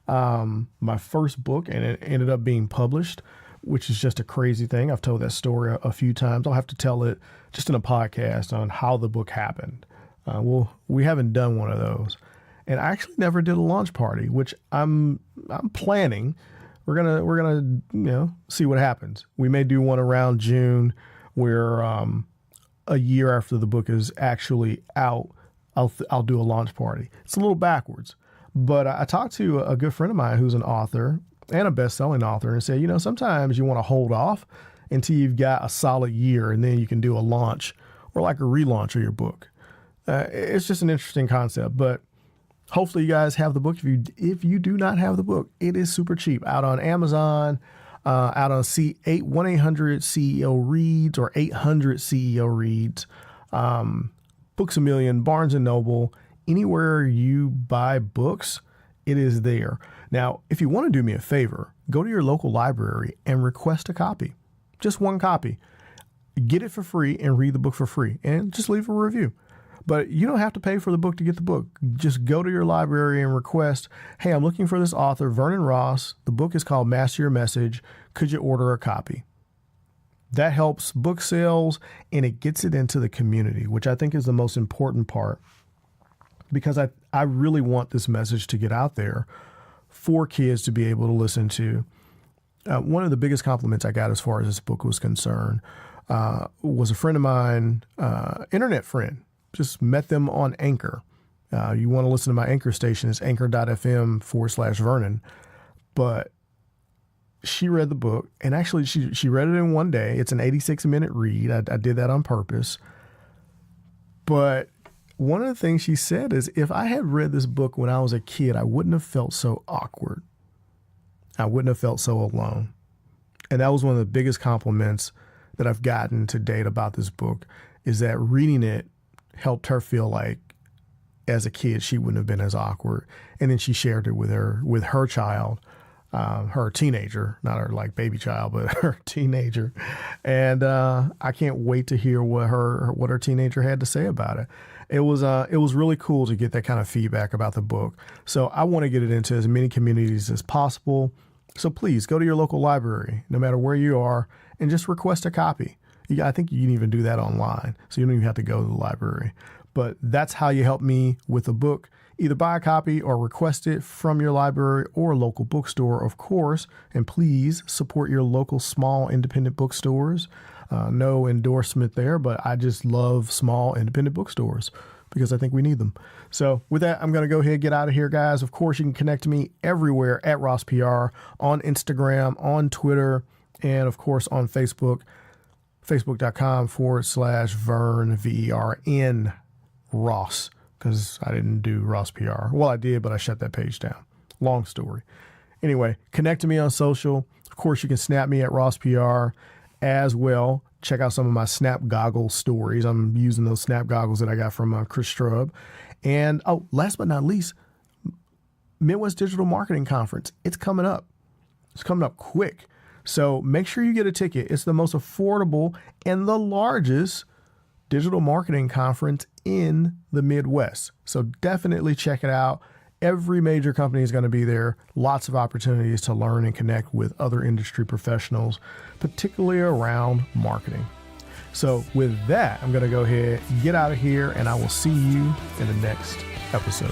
My first book, and it ended up being published, which is just a crazy thing. I've told that story a few times. I'll have to tell it just in a podcast on how the book happened. We haven't done one of those. And I actually never did a launch party, which I'm planning. We're gonna see what happens. We may do one around June where a year after the book is actually out, I'll do a launch party. It's a little backwards. But I talked to a good friend of mine who's an author and a best-selling author and said, sometimes you want to hold off until you've got a solid year and then you can do a launch or like a relaunch of your book. It's just an interesting concept, but hopefully you guys have the book. If you do not have the book, it is super cheap out on Amazon, out on 1-800-CEO Reads or 800 CEO Reads, Books A Million, Barnes & Noble. Anywhere you buy books, it is there. Now, if you want to do me a favor, go to your local library and request a copy. Just one copy. Get it for free and read the book for free and just leave a review. But you don't have to pay for the book to get the book. Just go to your library and request, hey, I'm looking for this author, Vernon Ross. The book is called Master Your Message. Could you order a copy? That helps book sales and it gets it into the community, which I think is the most important part. Because I really want this message to get out there for kids to be able to listen to. One of the biggest compliments I got as far as this book was concerned was a friend of mine, internet friend, just met them on Anchor. You want to listen to my Anchor station, it's anchor.fm/Vernon. But she read the book, and actually she read it in one day. It's an 86-minute read. I did that on purpose. But one of the things she said is, if I had read this book when I was a kid, I wouldn't have felt so awkward. I wouldn't have felt so alone. And that was one of the biggest compliments that I've gotten to date about this book, is that reading it helped her feel like as a kid, she wouldn't have been as awkward. And then she shared it with her child, her teenager, not her like baby child, but her teenager. And I can't wait to hear what her teenager had to say about it. It was really cool to get that kind of feedback about the book. So I want to get it into as many communities as possible. So please go to your local library, no matter where you are, and just request a copy. I think you can even do that online, so you don't even have to go to the library. But that's how you help me with the book. Either buy a copy or request it from your library or local bookstore, of course. And please support your local small independent bookstores. No endorsement there, but I just love small independent bookstores because I think we need them. So with that, I'm going to go ahead and get out of here, guys. Of course, you can connect to me everywhere at RossPR, on Instagram, on Twitter, and of course on Facebook, facebook.com/Vern, VERN, Ross, because I didn't do RossPR. Well, I did, but I shut that page down. Long story. Anyway, connect to me on social. Of course, you can snap me at Ross PR as well. Check out some of my Snap Goggles stories. I'm using those Snap Goggles that I got from Chris Strub. And last but not least, Midwest Digital Marketing Conference. It's coming up. It's coming up quick. So make sure you get a ticket. It's the most affordable and the largest digital marketing conference in the Midwest. So definitely check it out. Every major company is going to be there. Lots of opportunities to learn and connect with other industry professionals, particularly around marketing. So with that, I'm going to go ahead, get out of here, and I will see you in the next episode.